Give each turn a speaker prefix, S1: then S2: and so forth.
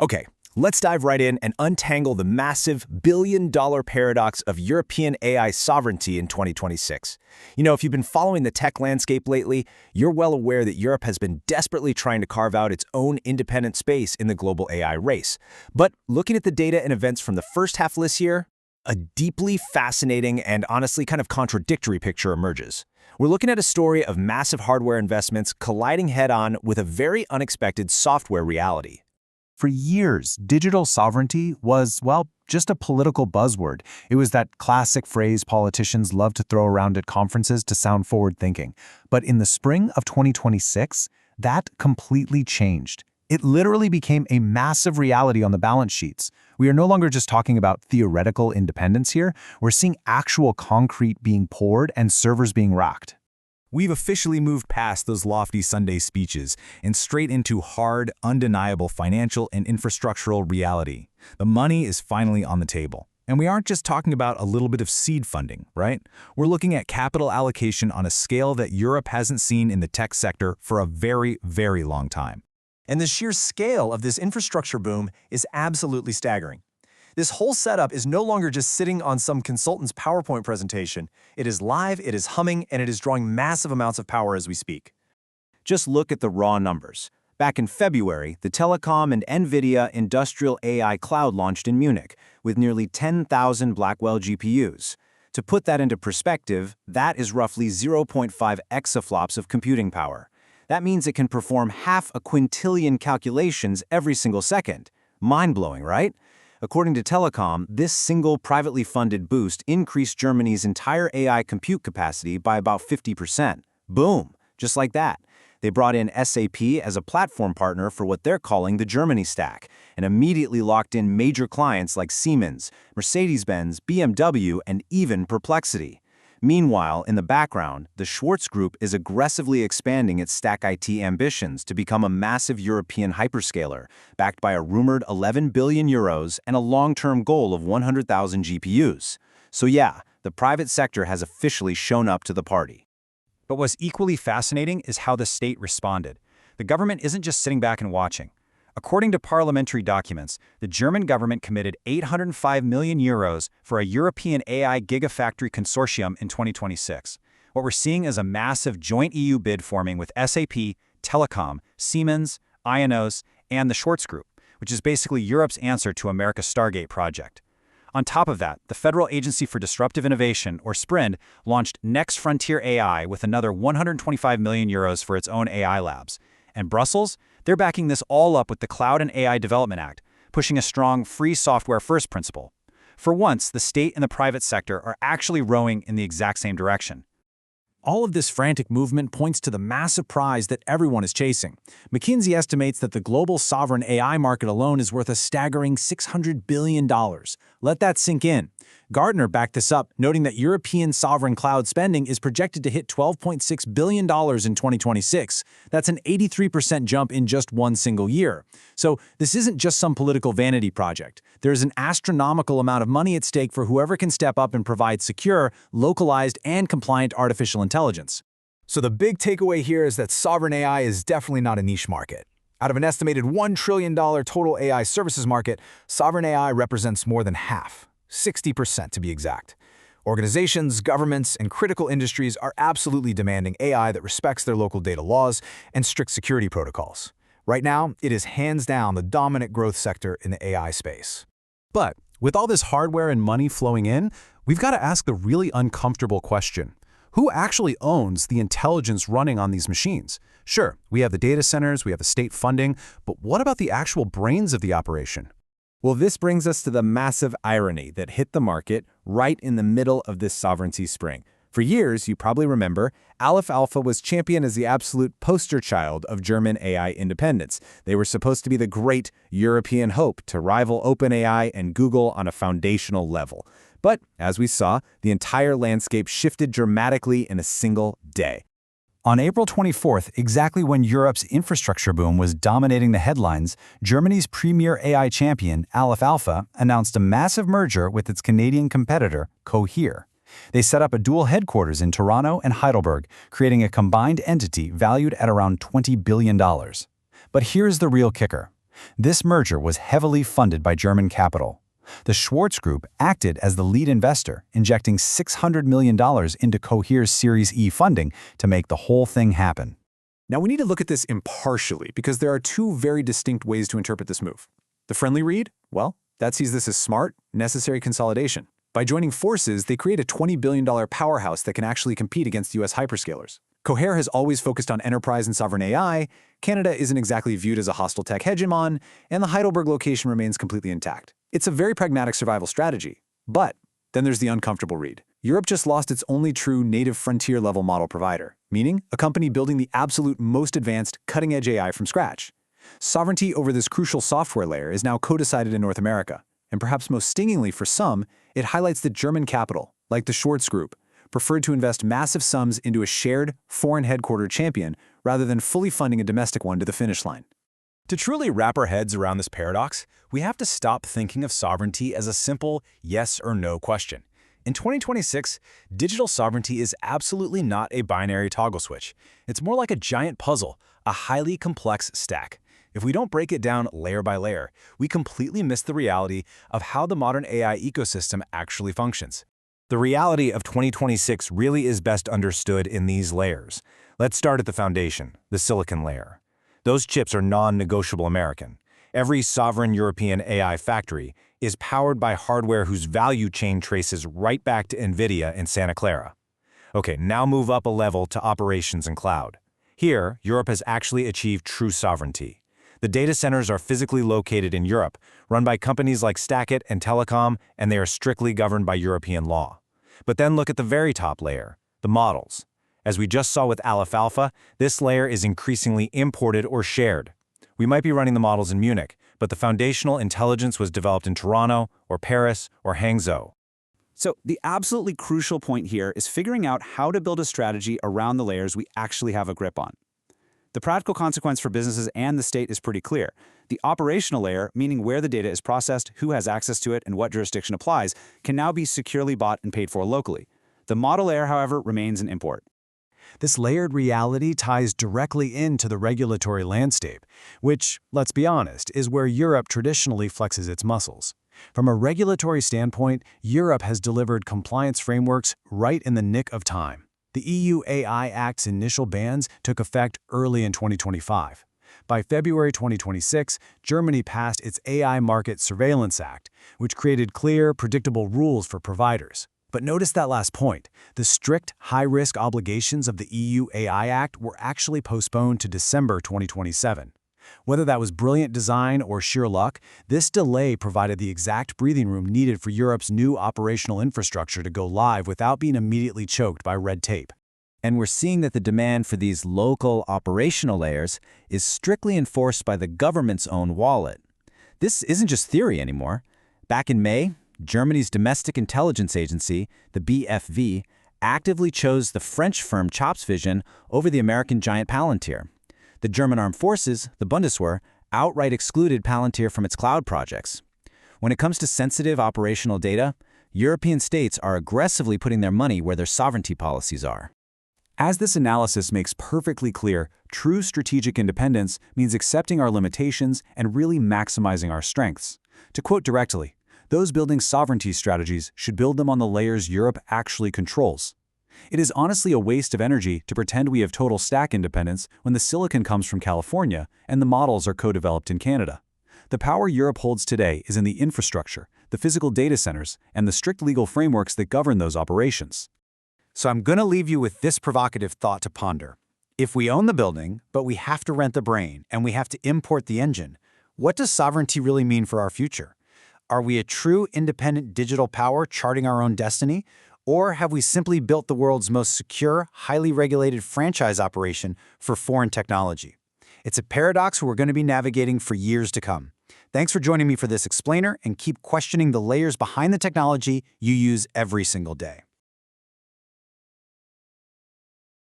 S1: Okay, let's dive right in and untangle the massive billion-dollar paradox of European AI sovereignty in 2026. If you've been following the tech landscape lately, you're well aware that Europe has been desperately trying to carve out its own independent space in the global AI race. But looking at the data and events from the first half of this year, a deeply fascinating and honestly kind of contradictory picture emerges. We're looking at a story of massive hardware investments colliding head-on with a very unexpected software reality.
S2: For years, digital sovereignty was, well, just a political buzzword. It was that classic phrase politicians love to throw around at conferences to sound forward-thinking. But in the spring of 2026, that completely changed. It literally became a massive reality on the balance sheets. We are no longer just talking about theoretical independence here. We're seeing actual concrete being poured and servers being racked.
S3: We've officially moved past those lofty Sunday speeches and straight into hard, undeniable financial and infrastructural reality. The money is finally on the table. And we aren't just talking about a little bit of seed funding, right? We're looking at capital allocation on a scale that Europe hasn't seen in the tech sector for a very, very long time.
S1: And the sheer scale of this infrastructure boom is absolutely staggering. This whole setup is no longer just sitting on some consultant's PowerPoint presentation. It is live, it is humming, and it is drawing massive amounts of power as we speak. Just look at the raw numbers. Back in February, the telecom and NVIDIA industrial AI cloud launched in Munich with nearly 10,000 Blackwell GPUs. To put that into perspective, that is roughly 0.5 exaflops of computing power. That means it can perform half a quintillion calculations every single second. Mind-blowing, right? According to Telecom, this single privately funded boost increased Germany's entire AI compute capacity by about 50%. Boom! Just like that. They brought in SAP as a platform partner for what they're calling the Germany stack, and immediately locked in major clients like Siemens, Mercedes-Benz, BMW, and even Perplexity. Meanwhile, in the background, the Schwartz Group is aggressively expanding its Stack IT ambitions to become a massive European hyperscaler, backed by a rumored 11 billion euros and a long-term goal of 100,000 GPUs. So yeah, the private sector has officially shown up to the party.
S3: But what's equally fascinating is how the state responded. The government isn't just sitting back and watching. According to parliamentary documents, the German government committed 805 million euros for a European AI gigafactory consortium in 2026. What we're seeing is a massive joint EU bid forming with SAP, Telecom, Siemens, IONOS, and the Schwartz Group, which is basically Europe's answer to America's Stargate project. On top of that, the Federal Agency for Disruptive Innovation, or SPRIND, launched Next Frontier AI with another 125 million euros for its own AI labs. And Brussels? They're backing this all up with the Cloud and AI Development Act, pushing a strong free software first principle. For once, the state and the private sector are actually rowing in the exact same direction.
S1: All of this frantic movement points to the massive prize that everyone is chasing. McKinsey estimates that the global sovereign AI market alone is worth a staggering $600 billion. Let that sink in. Gartner backed this up, noting that European sovereign cloud spending is projected to hit $12.6 billion in 2026. That's an 83% jump in just one single year. So this isn't just some political vanity project. There's an astronomical amount of money at stake for whoever can step up and provide secure, localized, and compliant artificial intelligence.
S4: So the big takeaway here is that sovereign AI is definitely not a niche market. Out of an estimated $1 trillion total AI services market, sovereign AI represents more than half. 60% to be exact. Organizations, governments, and critical industries are absolutely demanding AI that respects their local data laws and strict security protocols. Right now, it is hands down the dominant growth sector in the AI space.
S2: But with all this hardware and money flowing in, we've got to ask the really uncomfortable question. Who actually owns the intelligence running on these machines? Sure, we have the data centers, we have the state funding, but what about the actual brains of the operation?
S1: Well, this brings us to the massive irony that hit the market right in the middle of this sovereignty spring. For years, you probably remember, Aleph Alpha was championed as the absolute poster child of German AI independence. They were supposed to be the great European hope to rival OpenAI and Google on a foundational level. But, as we saw, the entire landscape shifted dramatically in a single day.
S2: On April 24th, exactly when Europe's infrastructure boom was dominating the headlines, Germany's premier AI champion, Aleph Alpha, announced a massive merger with its Canadian competitor, Cohere. They set up a dual headquarters in Toronto and Heidelberg, creating a combined entity valued at around $20 billion. But here's the real kicker. This merger was heavily funded by German capital. The Schwartz Group acted as the lead investor, injecting $600 million into Cohere's Series E funding to make the whole thing happen.
S1: Now we need to look at this impartially because there are two very distinct ways to interpret this move. The friendly read? Well, that sees this as smart, necessary consolidation. By joining forces, they create a $20 billion powerhouse that can actually compete against US hyperscalers. Cohere has always focused on enterprise and sovereign AI, Canada isn't exactly viewed as a hostile tech hegemon, and the Heidelberg location remains completely intact. It's a very pragmatic survival strategy. But then there's the uncomfortable read. Europe just lost its only true native frontier-level model provider, meaning a company building the absolute most advanced, cutting-edge AI from scratch. Sovereignty over this crucial software layer is now co-decided in North America, and perhaps most stingingly for some, it highlights that German capital, like the Schwartz Group, preferred to invest massive sums into a shared, foreign-headquartered champion rather than fully funding a domestic one to the finish line.
S5: To truly wrap our heads around this paradox, we have to stop thinking of sovereignty as a simple yes or no question. In 2026, digital sovereignty is absolutely not a binary toggle switch. It's more like a giant puzzle, a highly complex stack. If we don't break it down layer by layer, we completely miss the reality of how the modern AI ecosystem actually functions.
S2: The reality of 2026 really is best understood in these layers. Let's start at the foundation, the silicon layer. Those chips are non-negotiable American. Every sovereign European AI factory is powered by hardware whose value chain traces right back to NVIDIA in Santa Clara. Okay, now move up a level to operations and cloud. Here, Europe has actually achieved true sovereignty. The data centers are physically located in Europe, run by companies like Stackit and Telecom, and they are strictly governed by European law. But then look at the very top layer, the models. As we just saw with Aleph Alpha, this layer is increasingly imported or shared. We might be running the models in Munich, but the foundational intelligence was developed in Toronto, or Paris, or Hangzhou.
S6: So the absolutely crucial point here is figuring out how to build a strategy around the layers we actually have a grip on. The practical consequence for businesses and the state is pretty clear. The operational layer, meaning where the data is processed, who has access to it, and what jurisdiction applies, can now be securely bought and paid for locally. The model layer, however, remains an import.
S2: This layered reality ties directly into the regulatory landscape, which, let's be honest, is where Europe traditionally flexes its muscles. From a regulatory standpoint, Europe has delivered compliance frameworks right in the nick of time. The EU AI Act's initial bans took effect early in 2025. By February 2026, Germany passed its AI Market Surveillance Act, which created clear, predictable rules for providers. But notice that last point. The strict, high-risk obligations of the EU AI Act were actually postponed to December 2027. Whether that was brilliant design or sheer luck, this delay provided the exact breathing room needed for Europe's new operational infrastructure to go live without being immediately choked by red tape.
S3: And we're seeing that the demand for these local operational layers is strictly enforced by the government's own wallet. This isn't just theory anymore. Back in May, Germany's domestic intelligence agency, the BFV, actively chose the French firm Chop's vision over the American giant Palantir. The German armed forces, the Bundeswehr, outright excluded Palantir from its cloud projects. When it comes to sensitive operational data, European states are aggressively putting their money where their sovereignty policies are.
S6: As this analysis makes perfectly clear, true strategic independence means accepting our limitations and really maximizing our strengths. To quote directly, those building sovereignty strategies should build them on the layers Europe actually controls. It is honestly a waste of energy to pretend we have total stack independence when the silicon comes from California and the models are co-developed in Canada. The power Europe holds today is in the infrastructure, the physical data centers, and the strict legal frameworks that govern those operations.
S1: So I'm going to leave you with this provocative thought to ponder. If we own the building, but we have to rent the brain and we have to import the engine, what does sovereignty really mean for our future? Are we a true independent digital power charting our own destiny? Or have we simply built the world's most secure, highly regulated franchise operation for foreign technology? It's a paradox we're going to be navigating for years to come. Thanks for joining me for this explainer, and keep questioning the layers behind the technology you use every single day.